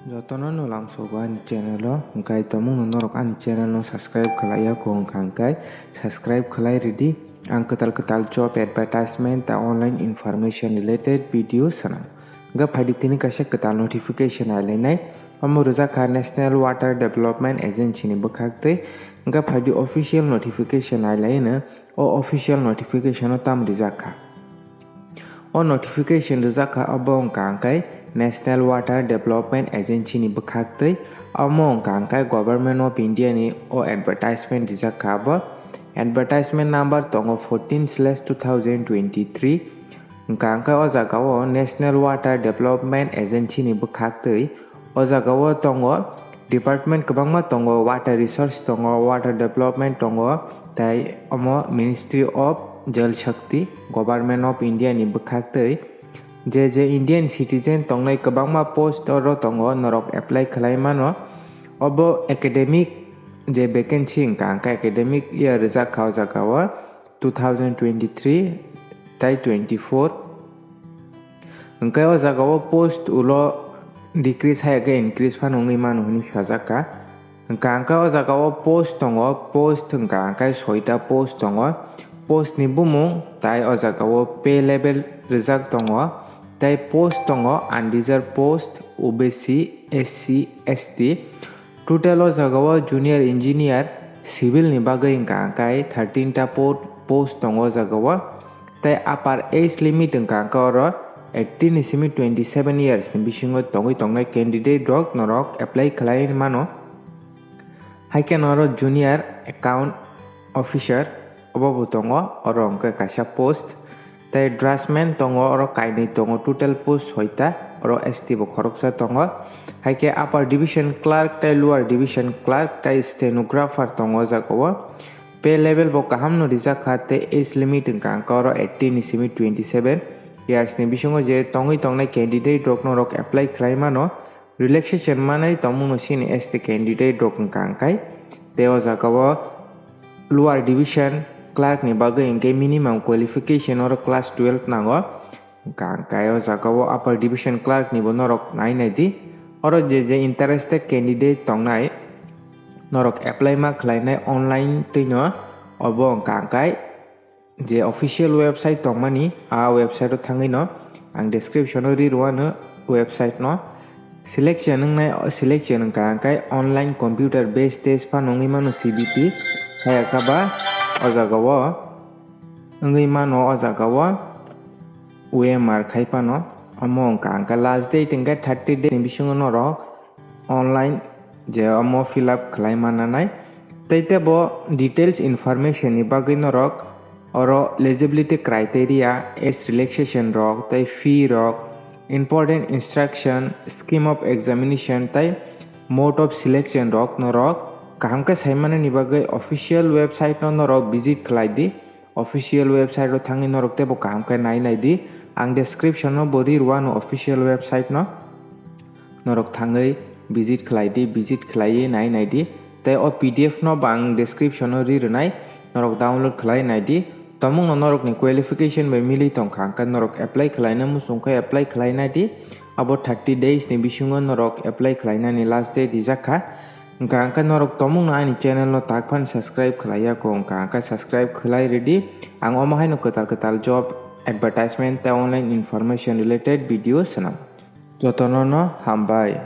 Jotono no langsung ani channel lo, engkai tomung norok ani channel no subscribe kalaya ko engkai subscribe kalai ready, ang ketal job advertisement ta online information related video sanam. Engka phadi tini kasih ketal notification alenai, amo rojaka National Water Development Agency ni bekhakte, engka phadi official notification alenai o official notification o tam rijaka. O notification rijaka abo engkai National Water Development Agency ni bekhakte amo engkai Government of India ni o advertisement rijaka abo advertisement number tongo 14/2023 engkai o jaga o National Water Development Agency ni bekhakte o jaga o tongo department kwbangma tongo water resource tongo water development tongo tai amo Ministry of Jal Shakti Government of India ni bekhakte je Indian citizen tongnai kwbangma post oro tongo norok apply khlaimano obo academic je vacancy engkai academic year rijak khao jagao 2023 tai 24 engkai o jagao post ulo decrease hai ge increase phanongi manu hini sajaka engkai o jagao post tongo post engkai 6ta post tongo post ni bumung tai o jagao pay level rijak tongo tai post tongo undeserved post OBC SC ST total o jagao junior engineer civil ni bagai engkai 13ta post tongo jagao tai upper age limit engkai oro 18 ni simi 27 years ni bisingo tongnai candidate rok norok apply khlai mano haike noro junior account officer obo tongo oro engkai kaisa post tai draftsman tongo oro kainai tongo total post 6ta oro ST bo khoroksa tongo haike upper division clerk tai lower division clerk tai stenographer tongo jagao pay level bo kaham no rijak khate age limit engkai oro 18 ni simi 27 years ni bisingo je tongnai candidate rok norok apply khlai mano relaxation manai tomung no sini ST candidate rok engkai teo jagao lower division clerk ni bagai engkai minimum qualification oro class 12 nango engkai o jagao upper division clerk ni bo norok nainai di oro je interested candidate tongnai norok apply ma khlainai online tino obo engkai je official website tongmani a website o thangai no ang description o rirwano website no selection engkai online computer based test panongi mano CBT hayakaba o jagao ngai mano o jagao OMR khaipano amo engkai last date engkai 30 days ni bisingo norok online je amo fill up khlai mananai taite bo details information ni bagai norok oro eligibility criteria age relaxation rok tai fee rok important instruction scheme of examination tai mode of selection rok norok kaham ka saimane ni bagai official website no norok visit khlai di official website ro thangi norok tebo kaham ka nainai di ang description no bori ruano official website no norok thangai visit khlai nainai di tai o PDF no bang description no rirnai norok download khlai nai di tomung no norok ni qualification by mili tongkhang ka norok apply khlaina musungkai apply khlaina di abo 30 days ni bisingo norok apply khlaina ni last day dijakha engka norok tomung no ani channel no takphan subscribe khlaiya ko engka subscribe khlai ready ang omo hai no ketal job advertisement ta online information related video sanam jotono no hambai।